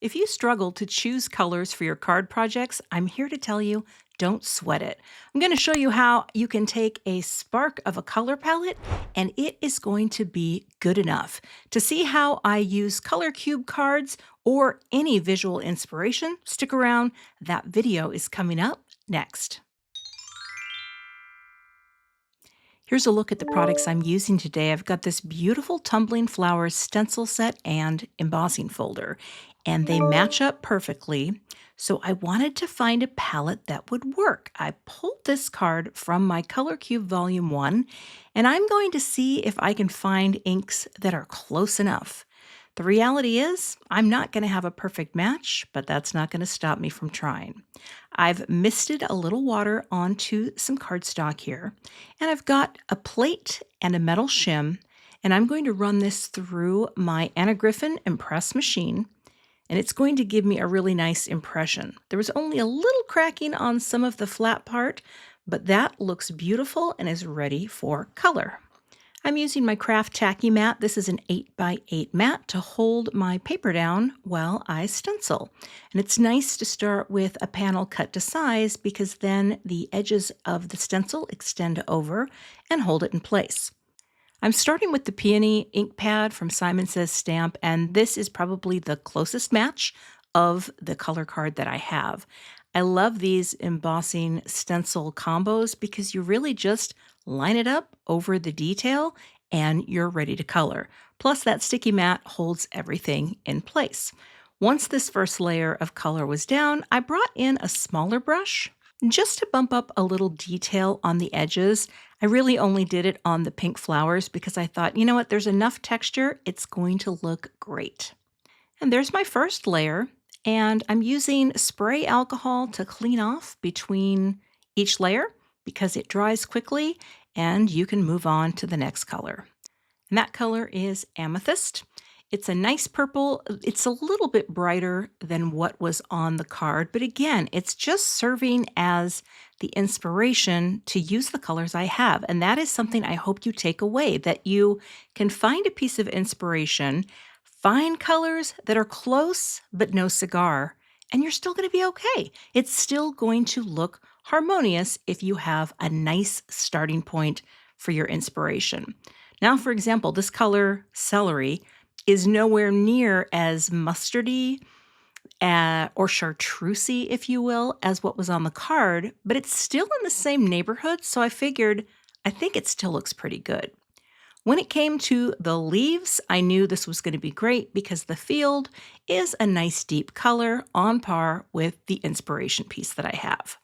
If you struggle to choose colors for your card projects, I'm here to tell you don't sweat it. I'm going to show you how you can take a spark of a color palette and it is going to be good enough. To see how I use color cube cards or any visual inspiration, stick around. That video is coming up next. Here's a look at the products I'm using today. I've got this beautiful tumbling flowers stencil set and embossing folder, and they match up perfectly. So I wanted to find a palette that would work. I pulled this card from my Color Cube Volume 1, and I'm going to see if I can find inks that are close enough. The reality is, I'm not going to have a perfect match, but that's not going to stop me from trying. I've misted a little water onto some cardstock here, and I've got a plate and a metal shim, and I'm going to run this through my Anna Griffin Impress machine, and it's going to give me a really nice impression. There was only a little cracking on some of the flat part, but that looks beautiful and is ready for color. I'm using my craft tacky mat. This is an 8x8 mat to hold my paper down while I stencil. And it's nice to start with a panel cut to size because then the edges of the stencil extend over and hold it in place. I'm starting with the Peony ink pad from Simon Says Stamp, and this is probably the closest match of the color card that I have. I love these embossing stencil combos because you really just line it up over the detail and you're ready to color. Plus, that sticky mat holds everything in place. Once this first layer of color was down, I brought in a smaller brush just to bump up a little detail on the edges. I really only did it on the pink flowers because I thought, you know what, there's enough texture, it's going to look great. And there's my first layer, and I'm using spray alcohol to clean off between each layer because it dries quickly and you can move on to the next color. And that color is Amethyst. It's a nice purple. It's a little bit brighter than what was on the card, but again, it's just serving as the inspiration to use the colors I have. And that is something I hope you take away, that you can find a piece of inspiration, find colors that are close but no cigar, and you're still going to be okay. It's still going to look harmonious if you have a nice starting point for your inspiration. Now, for example, this color, celery, is nowhere near as mustardy or chartreusey, if you will, as what was on the card, but it's still in the same neighborhood, so I figured I think it still looks pretty good. When it came to the leaves, I knew this was going to be great because the field is a nice deep color on par with the inspiration piece that I have.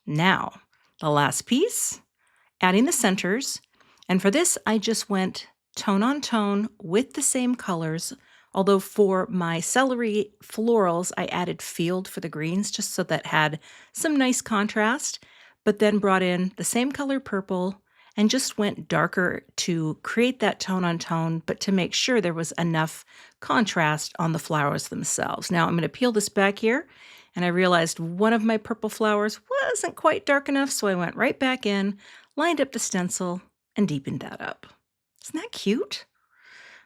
Now, the last piece, adding the centers, and for this I just went tone on tone with the same colors, although for my celery florals, I added field for the greens just so that had some nice contrast, but then brought in the same color purple and just went darker to create that tone on tone, but to make sure there was enough contrast on the flowers themselves. Now I'm going to peel this back here, and I realized one of my purple flowers wasn't quite dark enough, so I went right back in, lined up the stencil, and deepened that up. Isn't that cute?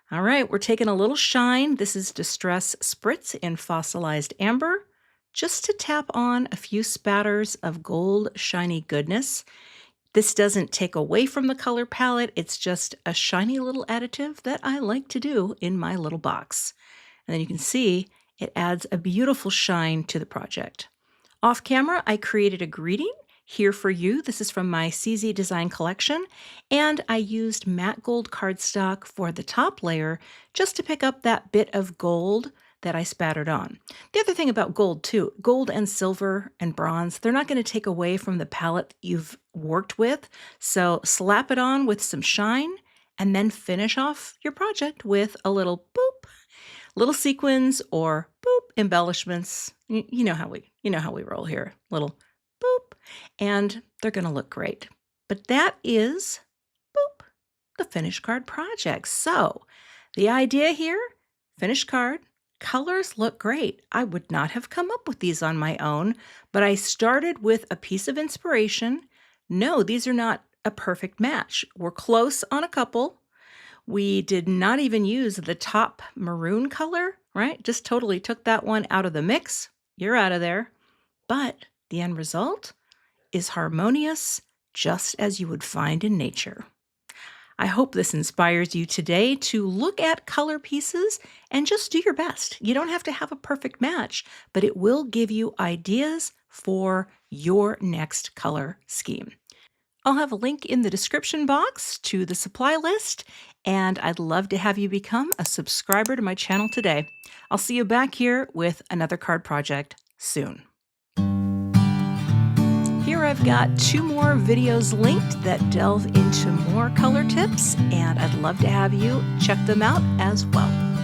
All right, we're taking a little shine. This is Distress Spritz in Fossilized Amber, just to tap on a few spatters of gold shiny goodness. This doesn't take away from the color palette. It's just a shiny little additive that I like to do in my little box. And then you can see it adds a beautiful shine to the project. Off camera, I created a greeting here for you. This is from my CZ Design collection, and I used matte gold cardstock for the top layer just to pick up that bit of gold that I spattered on. The other thing about gold too, gold and silver and bronze, they're not going to take away from the palette you've worked with, so slap it on with some shine and then finish off your project with a little boop, little sequins or boop embellishments. You know how we roll here. Little boop, and they're going to look great. But that is, boop, the finished card project. So the idea here, finished card, colors look great. I would not have come up with these on my own, but I started with a piece of inspiration. No, these are not a perfect match. We're close on a couple. We did not even use the top maroon color right? Just totally took that one out of the mix. You're out of there. But the end result is harmonious, just as you would find in nature. I hope this inspires you today to look at color pieces and just do your best. You don't have to have a perfect match, but it will give you ideas for your next color scheme. I'll have a link in the description box to the supply list, and I'd love to have you become a subscriber to my channel today. I'll see you back here with another card project soon. Here I've got 2 more videos linked that delve into more color tips, and I'd love to have you check them out as well.